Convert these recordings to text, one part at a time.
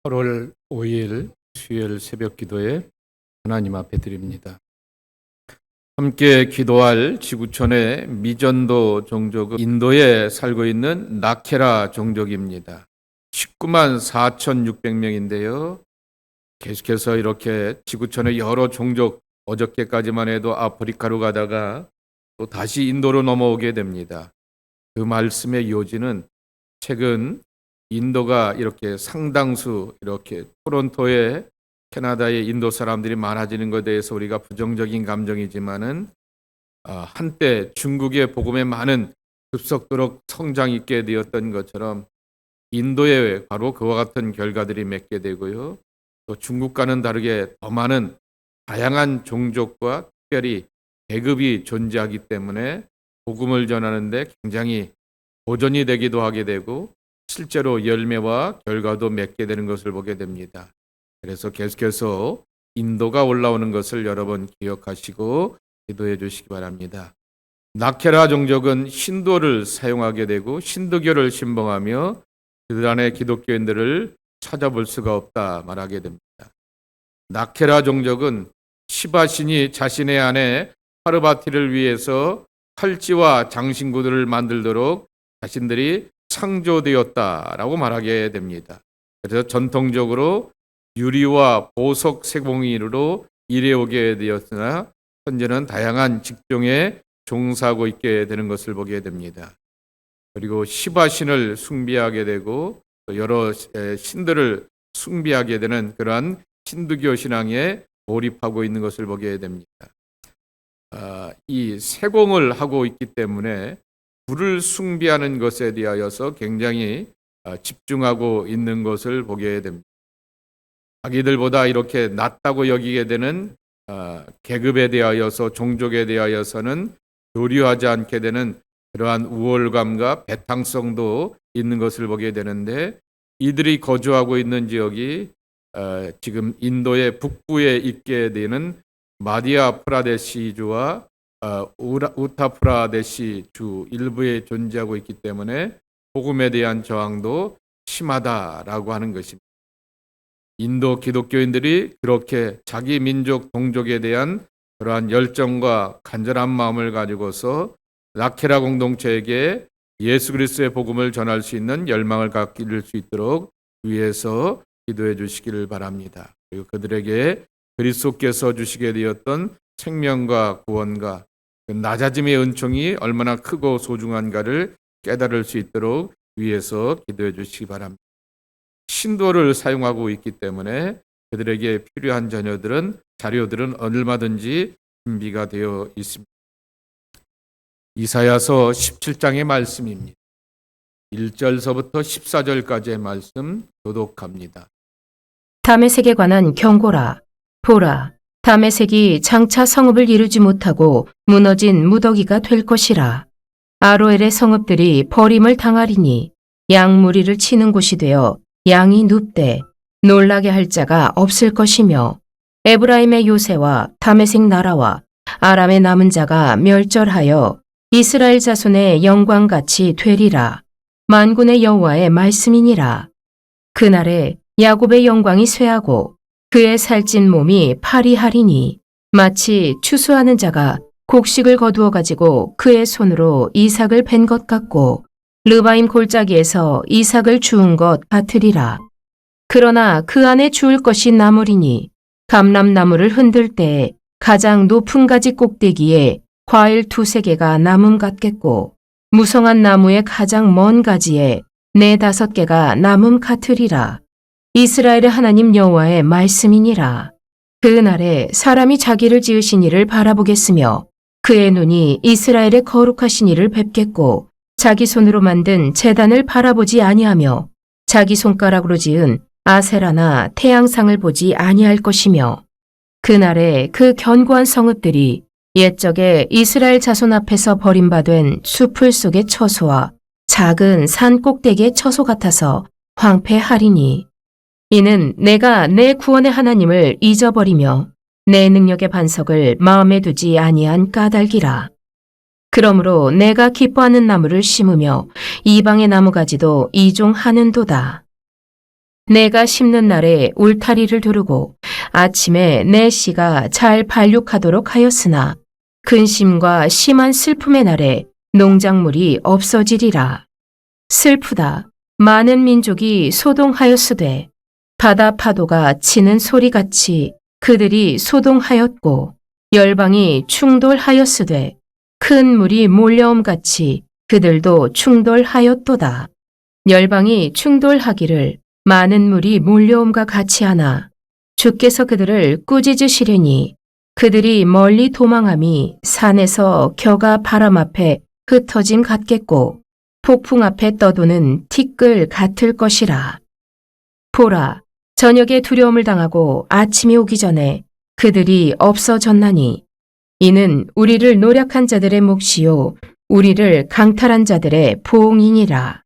8월 5일 수요일 새벽 기도에 하나님 앞에 드립니다. 함께 기도할 지구촌의 미전도 종족은 인도에 살고 있는 나케라 종족입니다. 19만 4,600명인데요. 계속해서 이렇게 지구촌의 여러 종족, 어저께까지만 해도 아프리카로 가다가 또 다시 인도로 넘어오게 됩니다. 그 말씀의 요지는 최근 인도가 이렇게 상당수 이렇게 토론토에 캐나다의 인도 사람들이 많아지는 것에 대해서 우리가 부정적인 감정이지만은 한때 중국의 복음에 많은 급속도로 성장 있게 되었던 것처럼 인도에 바로 그와 같은 결과들이 맺게 되고요. 또 중국과는 다르게 더 많은 다양한 종족과 특별히 계급이 존재하기 때문에 복음을 전하는데 굉장히 도전이 되기도 하게 되고 실제로 열매와 결과도 맺게 되는 것을 보게 됩니다. 그래서 계속해서 인도가 올라오는 것을 여러분 기억하시고 기도해 주시기 바랍니다. 나케라 종족은 힌두어를 사용하게 되고 힌두교를 신봉하며 그들 안에 기독교인들을 찾아볼 수가 없다 말하게 됩니다. 나케라 종족은 시바신이 자신의 아내 파르바티를 위해서 칼찌와 장신구들을 만들도록 자신들이 창조되었다라고 말하게 됩니다. 그래서 전통적으로 유리와 보석 세공으로 일해오게 되었으나 현재는 다양한 직종에 종사하고 있게 되는 것을 보게 됩니다. 그리고 시바신을 숭배하게 되고 여러 신들을 숭배하게 되는 그러한 힌두교 신앙에 몰입하고 있는 것을 보게 됩니다. 이 세공을 하고 있기 때문에 불을 숭배하는 것에 대하여서 굉장히 집중하고 있는 것을 보게 됩니다. 자기들보다 이렇게 낮다고 여기게 되는 계급에 대하여서 종족에 대하여서는 교류하지 않게 되는 그러한 우월감과 배탕성도 있는 것을 보게 되는데 이들이 거주하고 있는 지역이 지금 인도의 북부에 있게 되는 마디아 프라데시주와 우타프라데시 주 일부에 존재하고 있기 때문에 복음에 대한 저항도 심하다라고 하는 것입니다. 인도 기독교인들이 그렇게 자기 민족 동족에 대한 그러한 열정과 간절한 마음을 가지고서 나케라 공동체에게 예수 그리스도의 복음을 전할 수 있는 열망을 갖게 될 수 있도록 위해서 기도해 주시기를 바랍니다. 그리고 그들에게 그리스도께서 주시게 되었던 생명과 구원과 그 낮아짐의 은총이 얼마나 크고 소중한가를 깨달을 수 있도록 위해서 기도해 주시기 바랍니다. 신도를 사용하고 있기 때문에 그들에게 필요한 자료들은 얼마든지 준비가 되어 있습니다. 이사야서 17장의 말씀입니다. 1절서부터 14절까지의 말씀 교독합니다. 다메섹에 관한 경고라. 보라, 다메섹이 장차 성읍을 이루지 못하고 무너진 무더기가 될 것이라. 아로엘의 성읍들이 버림을 당하리니 양무리를 치는 곳이 되어 양이 눕되 놀라게 할 자가 없을 것이며 에브라임의 요새와 다메섹 나라와 아람의 남은 자가 멸절하여 이스라엘 자손의 영광같이 되리라. 만군의 여호와의 말씀이니라. 그날에 야곱의 영광이 쇠하고 그의 살찐 몸이 파리하리니 마치 추수하는 자가 곡식을 거두어 가지고 그의 손으로 이삭을 벤 것 같고 르바임 골짜기에서 이삭을 주운 것 같으리라. 그러나 그 안에 주울 것이 나무리니 감람나무를 흔들 때에 가장 높은 가지 꼭대기에 과일 2-3개가 남음 같겠고 무성한 나무의 가장 먼 가지에 4-5개가 남음 같으리라. 이스라엘의 하나님 여호와의 말씀이니라. 그날에 사람이 자기를 지으신 이를 바라보겠으며 그의 눈이 이스라엘의 거룩하신 이를 뵙겠고 자기 손으로 만든 제단을 바라보지 아니하며 자기 손가락으로 지은 아세라나 태양상을 보지 아니할 것이며 그날에 그 견고한 성읍들이 옛적에 이스라엘 자손 앞에서 버림받은 수풀 속의 처소와 작은 산 꼭대기의 처소 같아서 황폐하리니 이는 내가 내 구원의 하나님을 잊어버리며 내 능력의 반석을 마음에 두지 아니한 까닭이라. 그러므로 내가 기뻐하는 나무를 심으며 이방의 나무가지도 이종하는도다. 내가 심는 날에 울타리를 두르고 아침에 내 씨가 잘 발육하도록 하였으나 근심과 심한 슬픔의 날에 농작물이 없어지리라. 슬프다. 많은 민족이 소동하였으되 바다 파도가 치는 소리같이 그들이 소동하였고 열방이 충돌하였으되 큰 물이 몰려옴같이 그들도 충돌하였도다. 열방이 충돌하기를 많은 물이 몰려옴과 같이 하나 주께서 그들을 꾸짖으시려니 그들이 멀리 도망함이 산에서 겨가 바람 앞에 흩어짐 같겠고 폭풍 앞에 떠도는 티끌 같을 것이라. 보라, 저녁에 두려움을 당하고 아침이 오기 전에 그들이 없어졌나니 이는 우리를 노력한 자들의 몫이요 우리를 강탈한 자들의 보응이니라.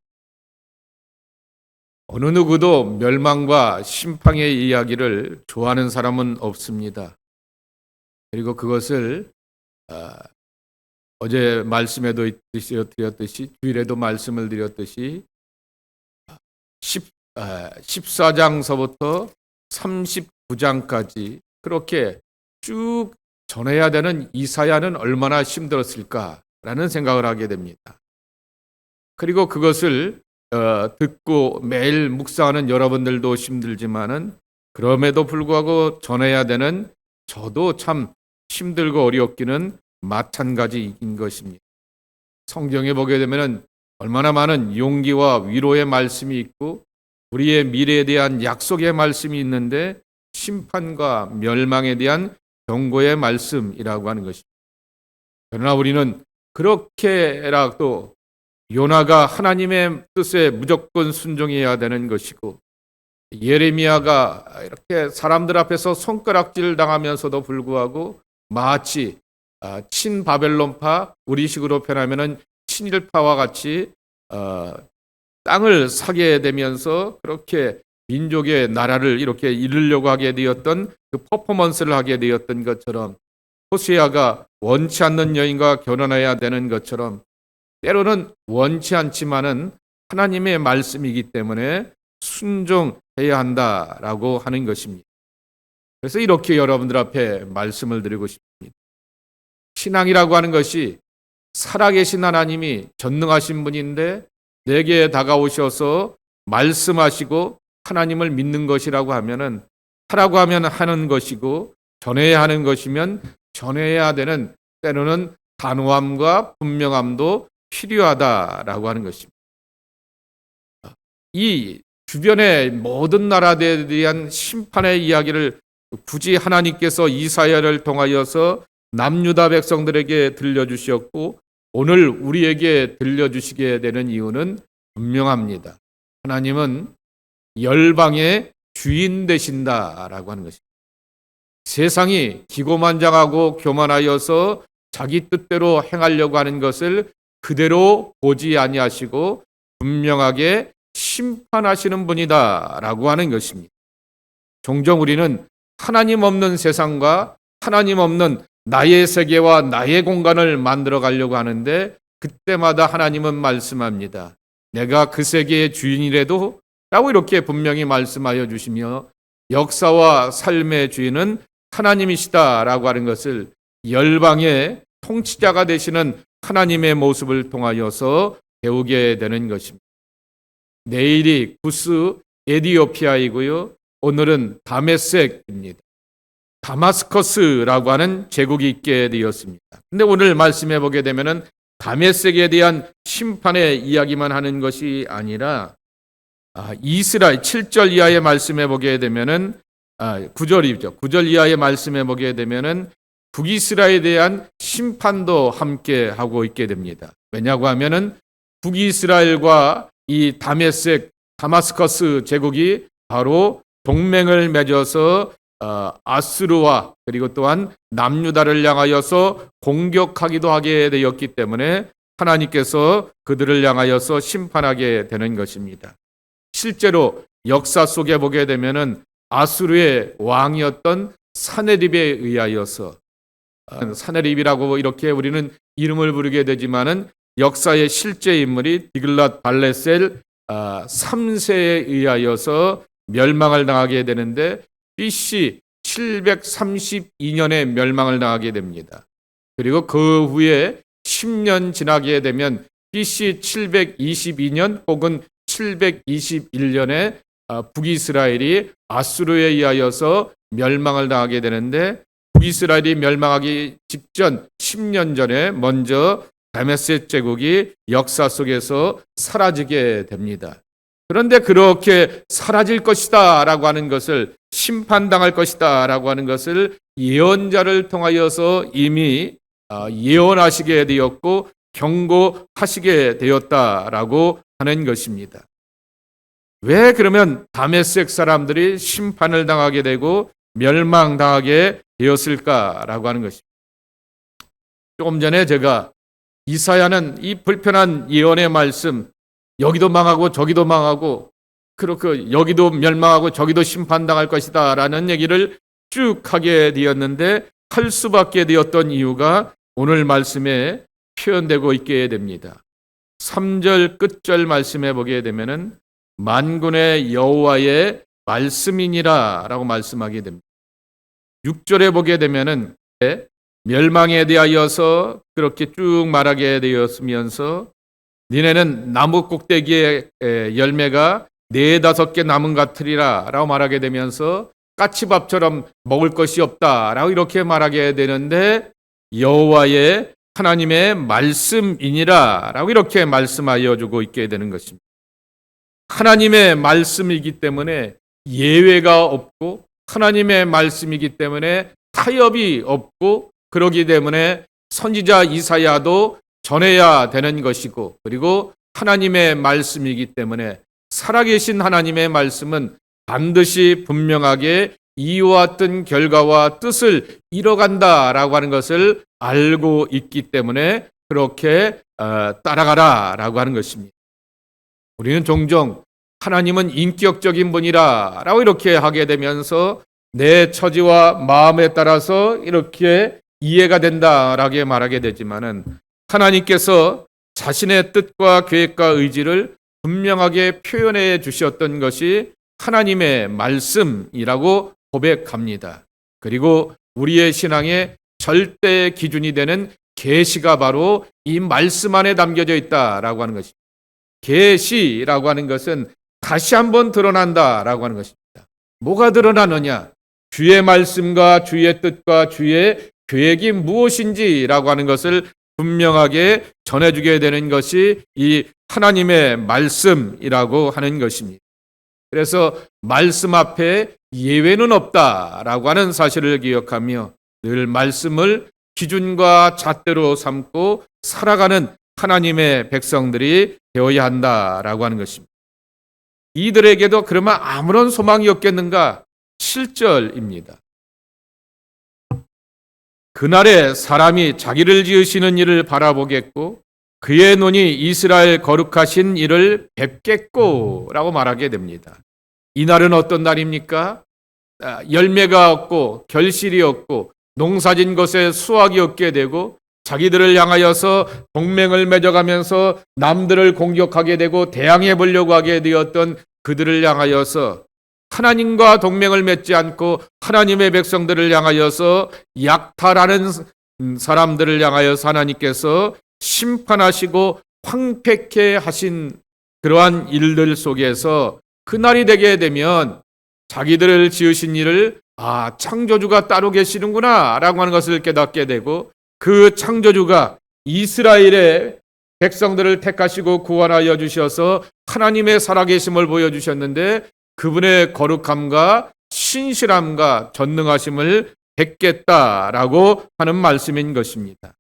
어느 누구도 멸망과 심판의 이야기를 좋아하는 사람은 없습니다. 그리고 그것을 어제 말씀에도 드렸듯이 주일에도 말씀을 드렸듯이 14장서부터 39장까지 그렇게 쭉 전해야 되는 이사야는 얼마나 힘들었을까라는 생각을 하게 됩니다. 그리고 그것을 듣고 매일 묵상하는 여러분들도 힘들지만은 그럼에도 불구하고 전해야 되는 저도 참 힘들고 어렵기는 마찬가지인 것입니다. 성경에 보게 되면은 얼마나 많은 용기와 위로의 말씀이 있고 우리의 미래에 대한 약속의 말씀이 있는데 심판과 멸망에 대한 경고의 말씀이라고 하는 것입니다. 그러나 우리는 그렇게라도 요나가 하나님의 뜻에 무조건 순종해야 되는 것이고 예레미야가 이렇게 사람들 앞에서 손가락질 당하면서도 불구하고 마치 친바벨론파, 우리식으로 표현하면은 친일파와 같이 땅을 사게 되면서 그렇게 민족의 나라를 이렇게 이루려고 하게 되었던 그 퍼포먼스를 하게 되었던 것처럼 호세아가 원치 않는 여인과 결혼해야 되는 것처럼 때로는 원치 않지만은 하나님의 말씀이기 때문에 순종해야 한다라고 하는 것입니다. 그래서 이렇게 여러분들 앞에 말씀을 드리고 싶습니다. 신앙이라고 하는 것이 살아계신 하나님이 전능하신 분인데 내게 다가오셔서 말씀하시고 하나님을 믿는 것이라고 하면은 하라고 하면 하는 것이고 전해야 하는 것이면 전해야 되는 때로는 단호함과 분명함도 필요하다라고 하는 것입니다. 이 주변의 모든 나라들에 대한 심판의 이야기를 굳이 하나님께서 이사야를 통하여서 남유다 백성들에게 들려주셨고 오늘 우리에게 들려주시게 되는 이유는 분명합니다. 하나님은 열방의 주인 되신다라고 하는 것입니다. 세상이 기고만장하고 교만하여서 자기 뜻대로 행하려고 하는 것을 그대로 보지 아니하시고 분명하게 심판하시는 분이다라고 하는 것입니다. 종종 우리는 하나님 없는 세상과 하나님 없는 나의 세계와 나의 공간을 만들어 가려고 하는데 그때마다 하나님은 말씀합니다. 내가 그 세계의 주인이라도 라고 이렇게 분명히 말씀하여 주시며 역사와 삶의 주인은 하나님이시다라고 하는 것을 열방의 통치자가 되시는 하나님의 모습을 통하여서 배우게 되는 것입니다. 내일이 구스 에디오피아이고요. 오늘은 다메섹입니다. 다마스커스라고 하는 제국이 있게 되었습니다. 근데 오늘 말씀해 보게 되면은 다메섹에 대한 심판의 이야기만 하는 것이 아니라 이스라엘 7절 이하의 말씀해 보게 되면은 9절이죠. 9절 이하의 말씀해 보게 되면은 북이스라엘에 대한 심판도 함께 하고 있게 됩니다. 왜냐고 하면은 북이스라엘과 이 다메섹 다마스커스 제국이 바로 동맹을 맺어서 아수르와 그리고 또한 남유다를 향하여서 공격하기도 하게 되었기 때문에 하나님께서 그들을 향하여서 심판하게 되는 것입니다. 실제로 역사 속에 보게 되면은 아수르의 왕이었던 사네립에 의하여서 사네립이라고 이렇게 우리는 이름을 부르게 되지만은 역사의 실제 인물이 디글랏 발레셀 3세에 의하여서 멸망을 당하게 되는데 BC 732년에 멸망을 당하게 됩니다. 그리고 그 후에 10년 지나게 되면 BC 722년 혹은 721년에 북이스라엘이 아수르에 의하여서 멸망을 당하게 되는데 북이스라엘이 멸망하기 직전 10년 전에 먼저 다메섹 제국이 역사 속에서 사라지게 됩니다. 그런데 그렇게 사라질 것이다 라고 하는 것을, 심판당할 것이다 라고 하는 것을 예언자를 통하여서 이미 예언하시게 되었고 경고하시게 되었다라고 하는 것입니다. 왜 그러면 다메섹 사람들이 심판을 당하게 되고 멸망당하게 되었을까라고 하는 것입니다. 조금 전에 제가 이사야는 이 불편한 예언의 말씀, 여기도 망하고 저기도 망하고 그렇고 여기도 멸망하고 저기도 심판당할 것이다 라는 얘기를 쭉 하게 되었는데, 할 수밖에 되었던 이유가 오늘 말씀에 표현되고 있게 됩니다. 3절 끝절 말씀에 보게 되면은 만군의 여호와의 말씀이니라 라고 말씀하게 됩니다. 6절에 보게 되면은 멸망에 대하여서 그렇게 쭉 말하게 되었으면서 니네는 나무 꼭대기에 열매가 4-5개 나무 같으리라 라고 말하게 되면서 까치밥처럼 먹을 것이 없다 라고 이렇게 말하게 되는데, 여호와의 하나님의 말씀이니라 라고 이렇게 말씀하여 주고 있게 되는 것입니다. 하나님의 말씀이기 때문에 예외가 없고 하나님의 말씀이기 때문에 타협이 없고, 그러기 때문에 선지자 이사야도 전해야 되는 것이고, 그리고 하나님의 말씀이기 때문에 살아계신 하나님의 말씀은 반드시 분명하게 이와 같은 결과와 뜻을 이뤄간다라고 하는 것을 알고 있기 때문에 그렇게 따라가라라고 하는 것입니다. 우리는 종종 하나님은 인격적인 분이라 라고 이렇게 하게 되면서 내 처지와 마음에 따라서 이렇게 이해가 된다라고 말하게 되지만은, 하나님께서 자신의 뜻과 계획과 의지를 분명하게 표현해 주셨던 것이 하나님의 말씀이라고 고백합니다. 그리고 우리의 신앙의 절대 기준이 되는 계시가 바로 이 말씀 안에 담겨져 있다라고 하는 것입니다. 계시라고 하는 것은 다시 한번 드러난다라고 하는 것입니다. 뭐가 드러나느냐? 주의 말씀과 주의 뜻과 주의 계획이 무엇인지라고 하는 것을 분명하게 전해주게 되는 것이 이 하나님의 말씀이라고 하는 것입니다. 그래서 말씀 앞에 예외는 없다라고 하는 사실을 기억하며 늘 말씀을 기준과 잣대로 삼고 살아가는 하나님의 백성들이 되어야 한다라고 하는 것입니다. 이들에게도 그러면 아무런 소망이 없겠는가? 7절입니다. 그날에 사람이 자기를 지으시는 이를 바라보겠고 그의 눈이 이스라엘 거룩하신 이를 뵙겠고 라고 말하게 됩니다. 이 날은 어떤 날입니까? 열매가 없고 결실이 없고 농사진 것에 수확이 없게 되고 자기들을 향하여서 동맹을 맺어가면서 남들을 공격하게 되고 대항해 보려고 하게 되었던 그들을 향하여서 하나님과 동맹을 맺지 않고 하나님의 백성들을 향하여서 약탈하는 사람들을 향하여서 하나님께서 심판하시고 황폐케 하신 그러한 일들 속에서 그날이 되게 되면 자기들을 지으신 일을 창조주가 따로 계시는구나 라고 하는 것을 깨닫게 되고, 그 창조주가 이스라엘의 백성들을 택하시고 구원하여 주셔서 하나님의 살아계심을 보여주셨는데 그분의 거룩함과 신실함과 전능하심을 뵙겠다라고 하는 말씀인 것입니다.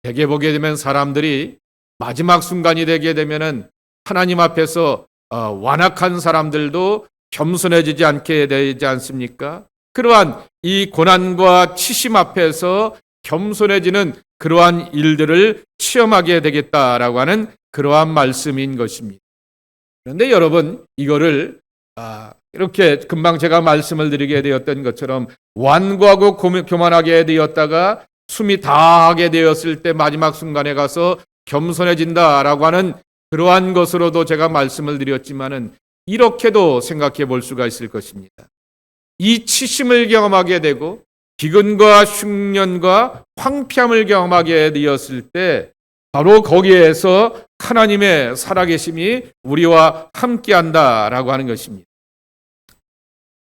대개 보게 되면 사람들이 마지막 순간이 되게 되면은 하나님 앞에서 완악한 사람들도 겸손해지지 않게 되지 않습니까? 그러한 이 고난과 치심 앞에서 겸손해지는 그러한 일들을 체험하게 되겠다라고 하는 그러한 말씀인 것입니다. 그런데 여러분, 이거를 이렇게 금방 제가 말씀을 드리게 되었던 것처럼 완고하고 교만하게 되었다가 숨이 다하게 되었을 때 마지막 순간에 가서 겸손해진다라고 하는 그러한 것으로도 제가 말씀을 드렸지만은, 이렇게도 생각해 볼 수가 있을 것입니다. 이 치심을 경험하게 되고 기근과 흉년과 황폐함을 경험하게 되었을 때 바로 거기에서 하나님의 살아계심이 우리와 함께한다라고 하는 것입니다.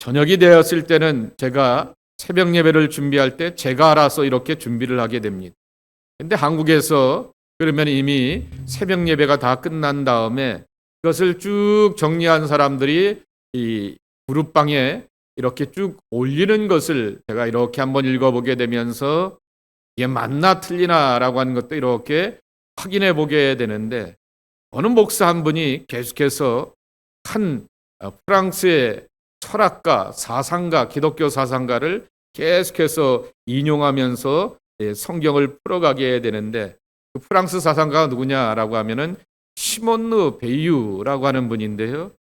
저녁이 되었을 때는 제가 새벽 예배를 준비할 때 제가 알아서 이렇게 준비를 하게 됩니다. 근데 한국에서 그러면 이미 새벽 예배가 다 끝난 다음에 그것을 쭉 정리한 사람들이 이 그룹방에 이렇게 쭉 올리는 것을 제가 이렇게 한번 읽어보게 되면서 이게 맞나 틀리나라고 하는 것도 이렇게 확인해 보게 되는데, 어느 목사 한 분이 계속해서 한 프랑스의 철학가, 사상가, 기독교 사상가를 계속해서 인용하면서 성경을 풀어가게 되는데, 그 프랑스 사상가가 누구냐라고 하면은 시몬느 베이유라고 하는 분인데요.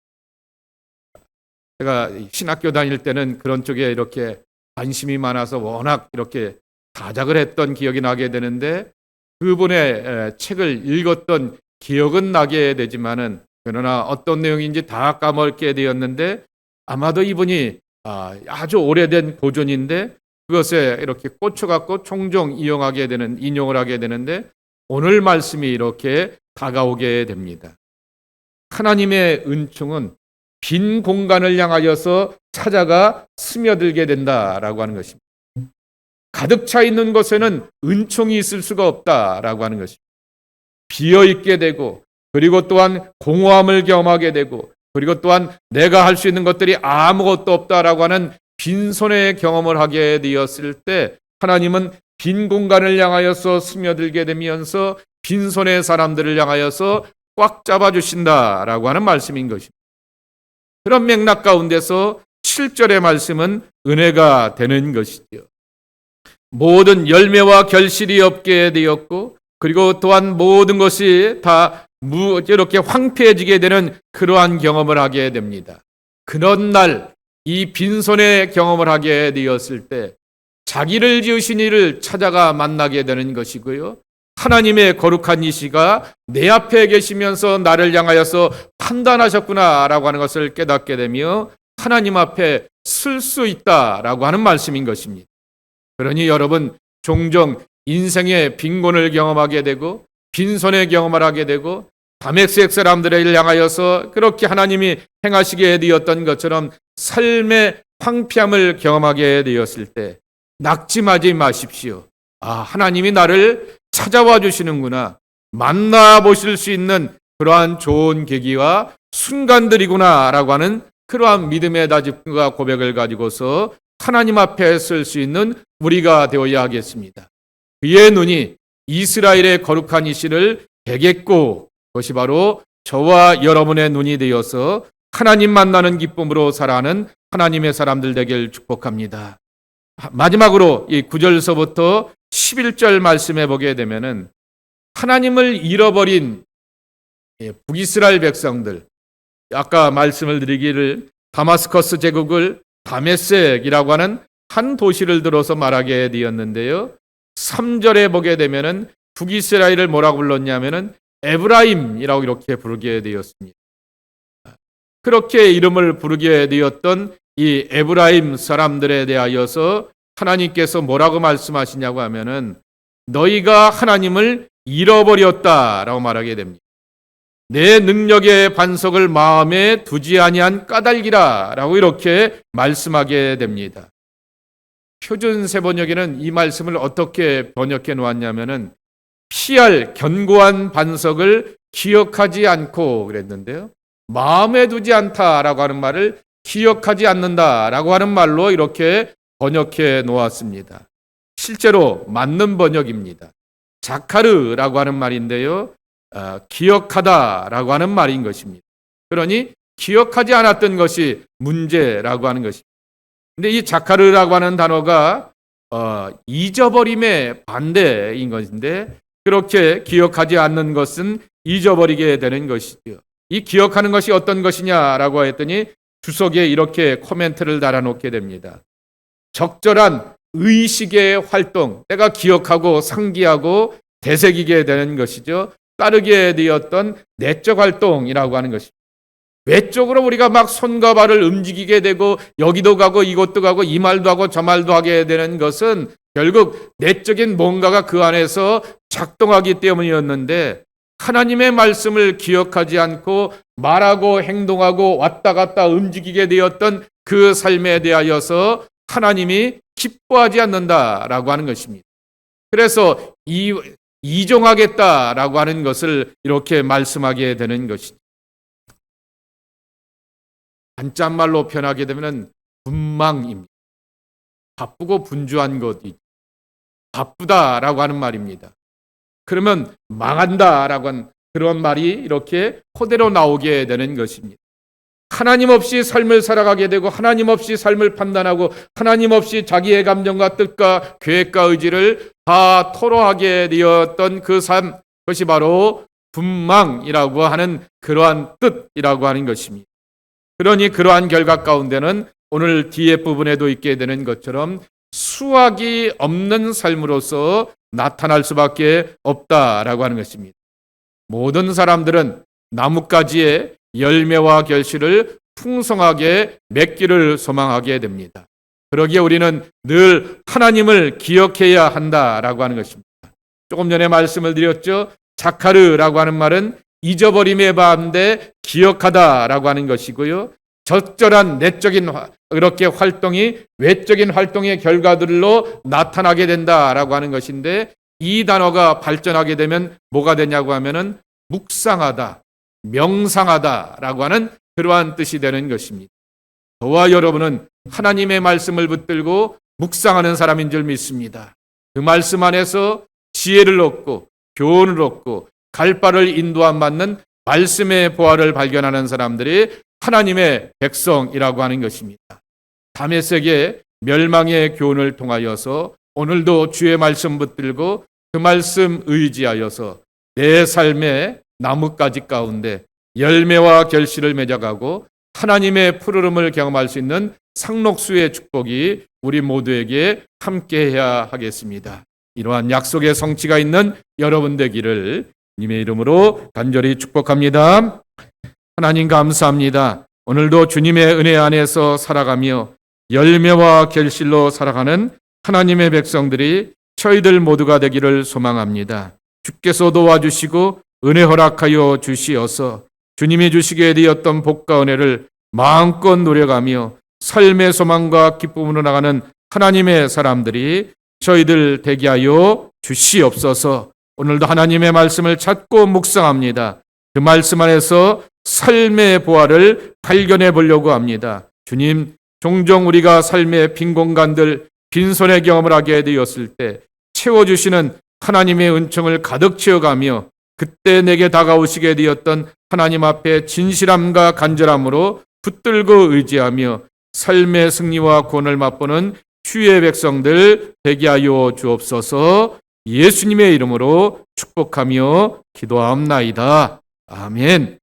제가 신학교 다닐 때는 그런 쪽에 이렇게 관심이 많아서 워낙 이렇게 다작을 했던 기억이 나게 되는데, 그분의 책을 읽었던 기억은 나게 되지만은 그러나 어떤 내용인지 다 까먹게 되었는데, 아마도 이분이 아주 오래된 고전인데 그것에 이렇게 꽂혀갖고 종종 인용을 하게 되는데, 오늘 말씀이 이렇게 다가오게 됩니다. 하나님의 은총은 빈 공간을 향하여서 찾아가 스며들게 된다라고 하는 것입니다. 가득 차 있는 곳에는 은총이 있을 수가 없다라고 하는 것입니다. 비어 있게 되고, 그리고 또한 공허함을 경험하게 되고, 그리고 또한 내가 할 수 있는 것들이 아무것도 없다라고 하는 빈손의 경험을 하게 되었을 때, 하나님은 빈 공간을 향하여서 스며들게 되면서 빈손의 사람들을 향하여서 꽉 잡아주신다라고 하는 말씀인 것입니다. 그런 맥락 가운데서 7절의 말씀은 은혜가 되는 것이죠. 모든 열매와 결실이 없게 되었고, 그리고 또한 모든 것이 다 이렇게 황폐해지게 되는 그러한 경험을 하게 됩니다. 그런 날 이 빈손의 경험을 하게 되었을 때 자기를 지으신 이를 찾아가 만나게 되는 것이고요, 하나님의 거룩한 이시가 내 앞에 계시면서 나를 향하여서 판단하셨구나라고 하는 것을 깨닫게 되며 하나님 앞에 설 수 있다라고 하는 말씀인 것입니다. 그러니 여러분, 종종 인생의 빈곤을 경험하게 되고 빈손의 경험을 하게 되고 다메섹 사람들을 향하여서 그렇게 하나님이 행하시게 되었던 것처럼 삶의 황폐함을 경험하게 되었을 때 낙심하지 마십시오. 하나님이 나를 찾아와 주시는구나, 만나보실 수 있는 그러한 좋은 계기와 순간들이구나 라고 하는 그러한 믿음의 다짐과 고백을 가지고서 하나님 앞에 설 수 있는 우리가 되어야 하겠습니다. 그의 눈이 이스라엘의 거룩한 이시를 베겠고, 그것이 바로 저와 여러분의 눈이 되어서 하나님 만나는 기쁨으로 살아가는 하나님의 사람들 되길 축복합니다. 마지막으로 이 9절서부터 11절 말씀해 보게 되면은 하나님을 잃어버린 북이스라엘 백성들, 아까 말씀을 드리기를 다마스커스 제국을 다메섹이라고 하는 한 도시를 들어서 말하게 되었는데요, 3절에 보게 되면은 북이스라엘을 뭐라고 불렀냐면은 에브라임이라고 이렇게 부르게 되었습니다. 그렇게 이름을 부르게 되었던 이 에브라임 사람들에 대하여서 하나님께서 뭐라고 말씀하시냐고 하면은 너희가 하나님을 잃어버렸다라고 말하게 됩니다. 내 능력의 반석을 마음에 두지 아니한 까닭이라라고 이렇게 말씀하게 됩니다. 표준 세번역에는 이 말씀을 어떻게 번역해 놓았냐면은 피할 견고한 반석을 기억하지 않고 그랬는데요, 마음에 두지 않다라고 하는 말을 기억하지 않는다라고 하는 말로 이렇게 번역해 놓았습니다. 실제로 맞는 번역입니다. 자카르라고 하는 말인데요, 기억하다라고 하는 말인 것입니다. 그러니 기억하지 않았던 것이 문제라고 하는 것입니다. 근데 이 자카르라고 하는 단어가 잊어버림의 반대인 것인데, 그렇게 기억하지 않는 것은 잊어버리게 되는 것이죠. 이 기억하는 것이 어떤 것이냐라고 했더니 주석에 이렇게 코멘트를 달아놓게 됩니다. 적절한 의식의 활동, 내가 기억하고 상기하고 되새기게 되는 것이죠. 따르게 되었던 내적 활동이라고 하는 것입니다. 외적으로 우리가 막 손과 발을 움직이게 되고 여기도 가고 이곳도 가고 이 말도 하고 저 말도 하게 되는 것은 결국 내적인 뭔가가 그 안에서 작동하기 때문이었는데, 하나님의 말씀을 기억하지 않고 말하고 행동하고 왔다 갔다 움직이게 되었던 그 삶에 대하여서 하나님이 기뻐하지 않는다라고 하는 것입니다. 그래서 이종하겠다라고 하는 것을 이렇게 말씀하게 되는 것이죠. 한자말로 표현하게 되면 분망입니다. 바쁘고 분주한 것이 바쁘다라고 하는 말입니다. 그러면 망한다라고 하는 그런 말이 이렇게 그대로 나오게 되는 것입니다. 하나님 없이 삶을 살아가게 되고 하나님 없이 삶을 판단하고 하나님 없이 자기의 감정과 뜻과 계획과 의지를 다 토로하게 되었던 그 삶, 그것이 바로 분망이라고 하는 그러한 뜻이라고 하는 것입니다. 그러니 그러한 결과 가운데는 오늘 뒤에 부분에도 있게 되는 것처럼 수확이 없는 삶으로서 나타날 수밖에 없다라고 하는 것입니다. 모든 사람들은 나뭇가지에 열매와 결실을 풍성하게 맺기를 소망하게 됩니다. 그러기에 우리는 늘 하나님을 기억해야 한다라고 하는 것입니다. 조금 전에 말씀을 드렸죠. 자카르라고 하는 말은 잊어버림에 반대 기억하다라고 하는 것이고요. 적절한 내적인 그렇게 활동이 외적인 활동의 결과들로 나타나게 된다라고 하는 것인데, 이 단어가 발전하게 되면 뭐가 되냐고 하면은 묵상하다, 명상하다라고 하는 그러한 뜻이 되는 것입니다. 저와 여러분은 하나님의 말씀을 붙들고 묵상하는 사람인 줄 믿습니다. 그 말씀 안에서 지혜를 얻고 교훈을 얻고 갈 바를 인도함 받는 말씀의 보화를 발견하는 사람들이 하나님의 백성이라고 하는 것입니다. 다메섹의 멸망의 교훈을 통하여서 오늘도 주의 말씀 붙들고 그 말씀 의지하여서 내 삶의 나뭇가지 가운데 열매와 결실을 맺어가고 하나님의 푸르름을 경험할 수 있는 상록수의 축복이 우리 모두에게 함께해야 하겠습니다. 이러한 약속의 성취가 있는 여러분 되기를 주님의 이름으로 간절히 축복합니다. 하나님 감사합니다. 오늘도 주님의 은혜 안에서 살아가며 열매와 결실로 살아가는 하나님의 백성들이 저희들 모두가 되기를 소망합니다. 주께서 도와주시고 은혜 허락하여 주시어서 주님이 주시게 되었던 복과 은혜를 마음껏 누려가며 삶의 소망과 기쁨으로 나가는 하나님의 사람들이 저희들 되게 하여 주시옵소서. 오늘도 하나님의 말씀을 찾고 묵상합니다. 그 말씀 안에서 삶의 보화를 발견해 보려고 합니다. 주님, 종종 우리가 삶의 빈 공간들, 빈손의 경험을 하게 되었을 때 채워주시는 하나님의 은총을 가득 채워가며 그때 내게 다가오시게 되었던 하나님 앞에 진실함과 간절함으로 붙들고 의지하며 삶의 승리와 구원을 맛보는 주의 백성들 되게 하여 주옵소서. 예수님의 이름으로 축복하며 기도하옵나이다. 아멘.